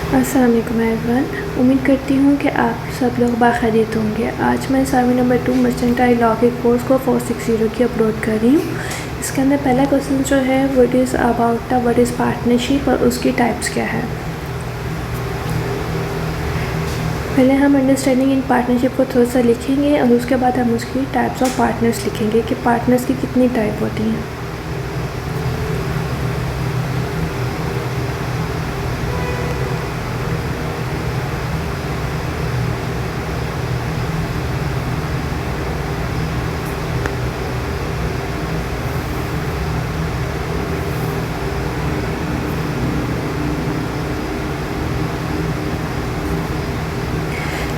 अस्सलाम वालेकुम एवरीवन। उम्मीद करती हूँ कि आप सब लोग बाखैरियत होंगे। आज मैं असाइनमेंट नंबर 2 मर्चेंटाइल लॉ के कोर्स को 460 की अपलोड कर रही हूँ। इसके अंदर पहला क्वेश्चन जो है what is about the what is partnership और उसकी टाइप्स क्या है। पहले हम अंडरस्टैंडिंग इन पार्टनरशिप को थोड़ा सा लिखेंगे और उसके बाद हम उसकी टाइप्स ऑफ पार्टनर्स लिखेंगे कि पार्टनर्स की कितनी टाइप होती हैं।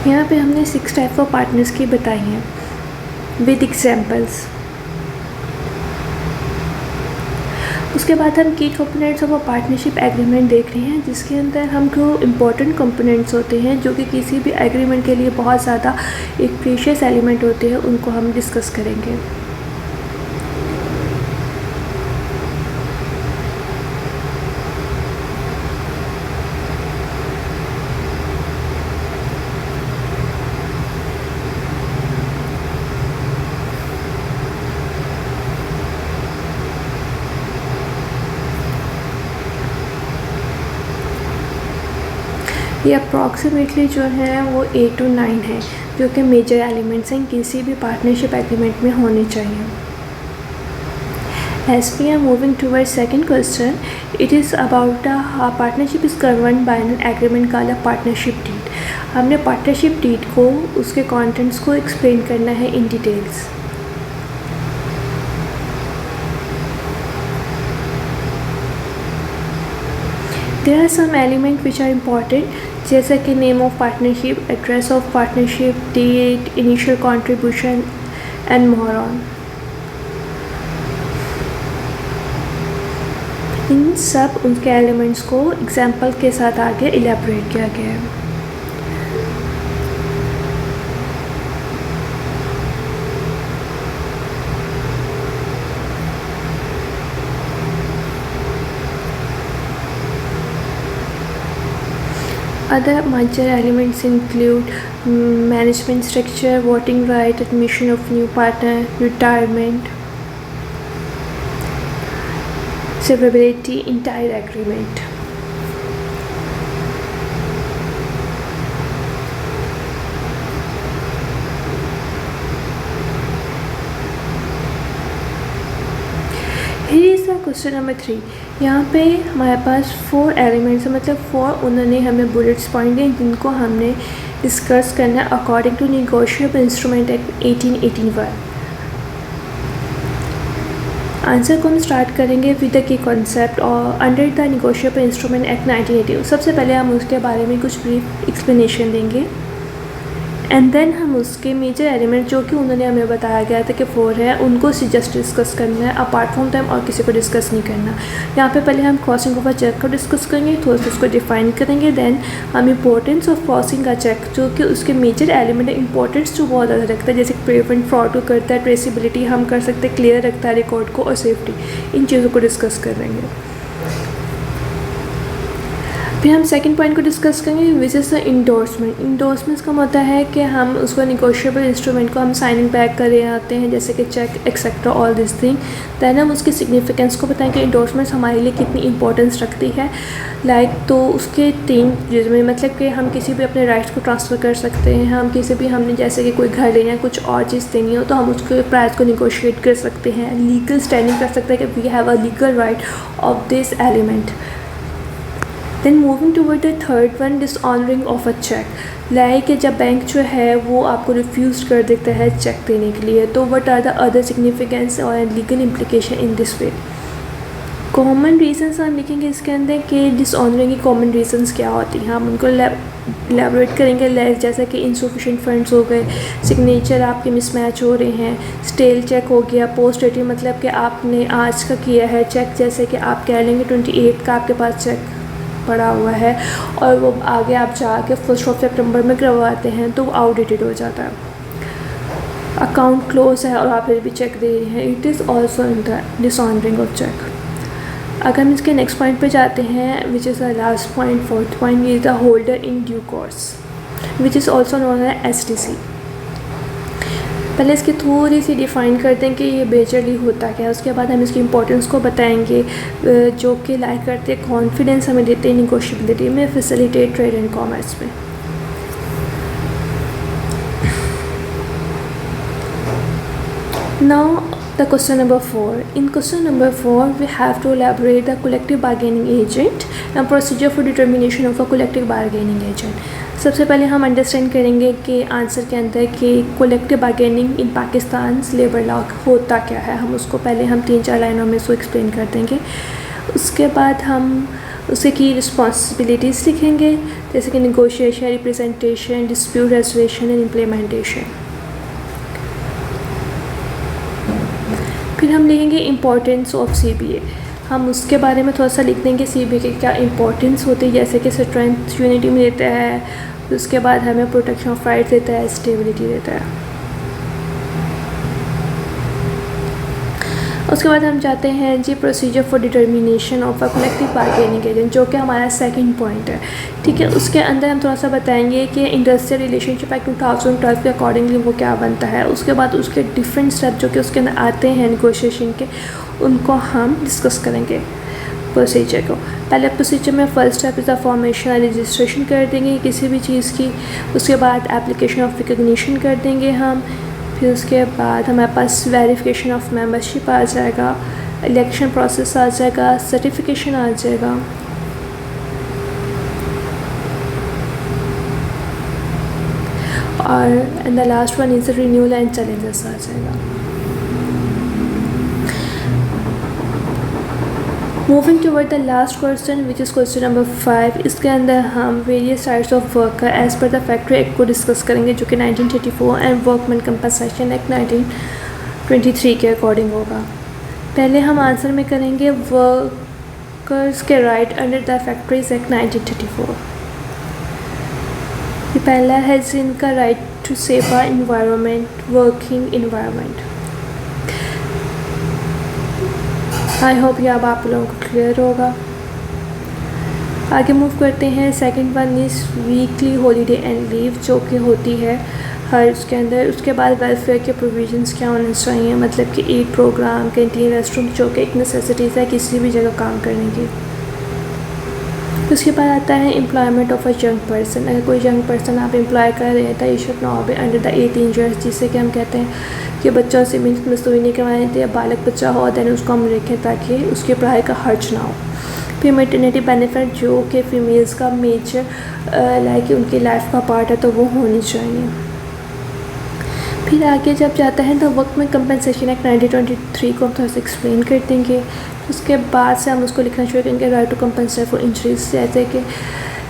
यहाँ पे हमने 6 टाइप ऑफ पार्टनर्स की बताई हैं विद एग्जांपल्स। उसके बाद हम की components of a partnership agreement देख रहे हैं, जिसके अंदर हम जो इम्पोर्टेंट कंपोनेंट्स होते हैं जो कि किसी भी एग्रीमेंट के लिए बहुत ज़्यादा एक प्रीशियस एलिमेंट होते हैं, उनको हम डिस्कस करेंगे। ये अप्रॉक्सीमेटली जो है वो 8 to 9 है, जो कि मेजर एलिमेंट्स हैं किसी भी पार्टनरशिप एग्रीमेंट में होने चाहिए। As we are moving towards second question, it is about a partnership is governed by an agreement called a partnership deed। हमने पार्टनरशिप डीड को उसके कंटेंट्स को एक्सप्लेन करना है in details. There are some elements which are important, जैसे कि name of partnership, address of partnership, date, initial contribution and more on. इन सब उनके एलिमेंट्स को एग्जाम्पल के साथ आगे इलेबोरेट किया गया है। Other major elements include management structure, voting right, admission of new partner, retirement, severability, entire agreement. Here is the question number 3। यहाँ पे हमारे पास 4 एलिमेंट्स हैं, मतलब 4 उन्होंने हमें बुलेट्स पॉइंट दिए जिनको हमने डिस्कस करना है according to negotiable instrument act 1881। Answer को हम स्टार्ट करेंगे विद द की कॉन्सेप्ट और under the negotiable instrument act 1980। सबसे पहले हम उसके बारे में कुछ ब्रीफ एक्सप्लेनेशन देंगे एंड देन हम उसके मेजर एलिमेंट जो कि उन्होंने हमें बताया गया था कि 4 है, उनको जस्ट डिस्कस करना है, अपार्ट फ्रॉम दैम और किसी को डिस्कस नहीं करना। यहाँ पे पहले हम क्रॉसिंग ऑफ अ चेक को डिस्कस करेंगे, थोड़ा सा उसको डिफाइन करेंगे, देन हम इंपॉर्टेंस ऑफ क्रॉसिंग का चेक जो कि उसके मेजर एलिमेंट है, इंपॉर्टेंस जो बहुत ज़्यादा रखता है, जैसे प्रिवेंट फ्रॉड को करता है, ट्रेसिबिलिटी हम कर सकते हैं, क्लियर रखता है रिकॉर्ड को, और सेफ्टी, इन चीज़ों को डिस्कस करेंगे। फिर हम सेकंड पॉइंट को डिस्कस करेंगे विच इज़ द इंडोर्समेंट। इंडोर्समेंट्स का मतलब है कि हम उसको नेगोशिएबल इंस्ट्रूमेंट को हम साइनिंग बैक करे आते हैं, जैसे कि check etcetera all this thing. Then हम उसकी सिग्निफिकेंस को बताएं कि इंडोर्समेंट्स हमारे लिए कितनी इंपॉर्टेंस रखती है। तो उसके 3 जिसमें मतलब कि हम किसी भी अपने राइट्स को ट्रांसफ़र कर सकते हैं, हम किसी भी हमने जैसे कि कोई घर लेना है, कुछ और चीज़ देनी हो, तो हम उसके प्राइस को निगोशिएट कर सकते हैं, लीगल स्टैंडिंग कर सकते हैं कि we have a legal right of this element. Then moving toward the third one, dishonouring of a cheque. Like कि जब बैंक जो है वो आपको रिफ्यूज़ कर देता है चेक देने के लिए, तो what are the other significance और legal implication in this way. Common reasons हम लिखेंगे इसके अंदर कि डिसऑनरिंग की कॉमन रीजंस क्या होती हैं, हम उनको एलेबोरेट करेंगे, जैसे कि इंसफिशिएंट फंड्स हो गए, सिग्नेचर आपके मिसमैच हो रहे हैं, स्टेल चेक हो गया, पोस्ट डेटिंग मतलब कि आपने आज का किया है चेक, जैसे कि आप कह लेंगे 28 का आपके पास चेक पड़ा हुआ है और वो आगे आप जाके 1 सितंबर में करवाते हैं तो वो आउटडेटेड हो जाता है, अकाउंट क्लोज है और आप फिर भी चेक दे रहे हैं, it is also in the dishonouring of cheque. अगर हम इसके नेक्स्ट पॉइंट पे जाते हैं, which is the last point, fourth point, is the holder in due course which is also known as STC। पहले इसकी थोड़ी सी डिफ़ाइन करते हैं कि ये मेजरली होता क्या है, उसके बाद हम इसकी इंपॉर्टेंस को बताएंगे, जो कि लाइक करते हैं कॉन्फिडेंस हमें देते हैं निगोशिएबिलिटी में, फैसिलिटेट ट्रेड एंड कॉमर्स में। Now the question number 4. In question number 4 we have to elaborate the collective bargaining agent and procedure for determination of a collective bargaining agent. सबसे पहले हम अंडरस्टैंड करेंगे कि आंसर के अंदर कि कलेक्टिव बार्गेनिंग इन Pakistan labour law होता क्या है, हम उसको पहले हम 3-4 लाइनों में उसको एक्सप्लेन कर देंगे। उसके बाद हम उसके की रिस्पॉन्सिबिलिटीज़ लिखेंगे, जैसे कि negotiation, representation, dispute resolution and implementation. फिर हम लिखेंगे इम्पोर्टेंस ऑफ CBA, हम उसके बारे में थोड़ा सा लिख देंगे CBA के क्या इंपॉर्टेंस होती है, जैसे कि स्ट्रेंथ यूनिटी में देता है, उसके बाद हमें प्रोटेक्शन ऑफ राइट देता है, स्टेबिलिटी देता है। उसके बाद हम जाते हैं जी procedure for determination of a collective bargaining agent, जो कि हमारा सेकंड पॉइंट है। ठीक है, उसके अंदर हम थोड़ा सा बताएंगे कि इंडस्ट्रियल रिलेशनशिप एक्ट 2012 के अकॉर्डिंगली वो क्या बनता है। उसके बाद उसके डिफरेंट स्टेप जो कि उसके अंदर आते हैं नेगोशिएशन के, उनको हम डिस्कस करेंगे प्रोसीजर को। पहले प्रोसीजर में first step is the formation और रजिस्ट्रेशन कर देंगे किसी भी चीज़ की। उसके बाद एप्लीकेशन ऑफ रिकग्निशन कर देंगे हम। फिर उसके बाद हमारे पास वेरिफिकेशन ऑफ मेंबरशिप आ जाएगा, इलेक्शन प्रोसेस आ जाएगा, सर्टिफिकेशन आ जाएगा। और and the last one is renewal and challenges आ जाएगा। Moving toward the last question which is question number 5, इसके अंदर हम various types of worker as per the factory act को डिस्कस करेंगे, जो कि 1934 एंड वर्कमैन कंपनसेशन एक्ट 1923 के अकॉर्डिंग होगा। पहले हम आंसर में करेंगे वर्कर्स के right under the factories act 1934। ये पहला है जिनका right to safer environment, working environment. I hope ये अब आप लोगों को क्लियर होगा। आगे मूव करते हैं। Second one is weekly holiday and leave, जो कि होती है हर उसके अंदर। उसके बाद वेलफेयर के प्रोविजंस क्या होने चाहिए, मतलब कि ईट प्रोग्राम, कैंटीन, रेस्टरूम, जो कि एक नेसेसिटीज़ है किसी भी जगह काम करने की। उसके बाद आता है employment of a young person. अगर कोई यंग पर्सन आप एम्प्लॉय कर रहे हैं तो you should not be under the 18 years, जिससे कि हम कहते हैं कि बच्चों से मजदूरी नहीं करवाएं थे, बालक बच्चा हो देन उसको हम रखें ताकि उसकी पढ़ाई का खर्च ना हो। फिर मेटर्निटी बेनिफिट, जो कि फीमेल्स का मेजर लाइक उनकी लाइफ का पार्ट है, तो वो होनी चाहिए। फिर आगे जब जाता है तो वर्कमैन कंपनसेशन एक्ट 1923 को हम थोड़ा सा एक्सप्लेन कर देंगे। उसके बाद से हम उसको लिखना शुरू करेंगे, right to compensate for injuries, जैसे कि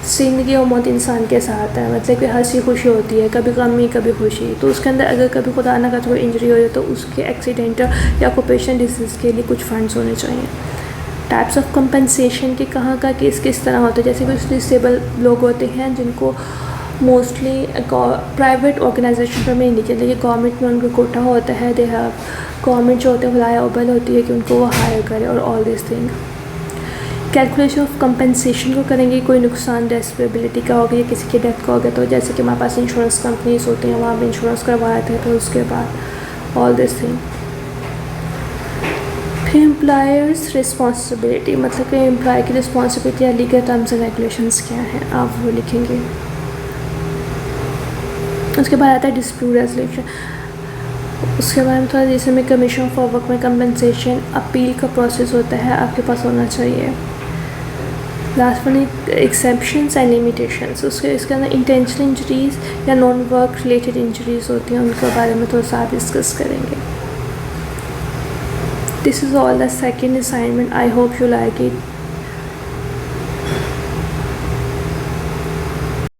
ज़िंदगी और मौत इंसान के साथ है, मतलब कि हंसी खुशी होती है, कभी गमी कभी खुशी। तो उसके अंदर अगर कभी खुदा ना करे कोई इंजरी हो जाए तो उसके एक्सीडेंटल या ऑक्यूपेशन डिजीज़ के लिए कुछ फंड्स होने चाहिए। टाइप्स ऑफ कंपनसेशन के कहाँ का केस किस तरह होता है, जैसे कुछ डिसेबल लोग होते हैं जिनको मोस्टली प्राइवेट ऑर्गेनाइजेशन पर नहीं चलती, लेकिन गवर्नमेंट में उनका कोटा होता है, दे हैव गवर्नमेंट जो होते हैं लायबल होती है कि उनको वो हायर करे और all this thing. Calculation of compensation को करेंगे, कोई नुकसान डिसेबिलिटी का हो गया, किसी की डेथ का हो गया, तो जैसे कि हमारे पास इंश्योरेंस कंपनीज होती हैं, वहाँ पे इंश्योरेंस करवाए थे, तो उसके बाद ऑल दिस थिंग। फिर एम्प्लॉयर्स रिस्पॉन्सिबिलिटी, मतलब कि एम्प्लॉय की रिस्पॉन्सिबिलिटी या लीगल टर्म्स एंड रेगुलेशंस क्या हैं, आप वो लिखेंगे। उसके बाद आता है डिस्प्यूट रेजोल्यूशन। उसके बाद थोड़ा जैसे में commission for workman compensation, appeal का प्रोसेस होता है, आपके पास होना चाहिए। Last one exceptions and limitations, इसके अंदर इंटेंशनल इंजरीज या नॉन वर्क रिलेटेड इंजरीज होती हैं, उनके बारे में थोड़ा सा डिस्कस करेंगे। This is all the second assignment, I hope you like it.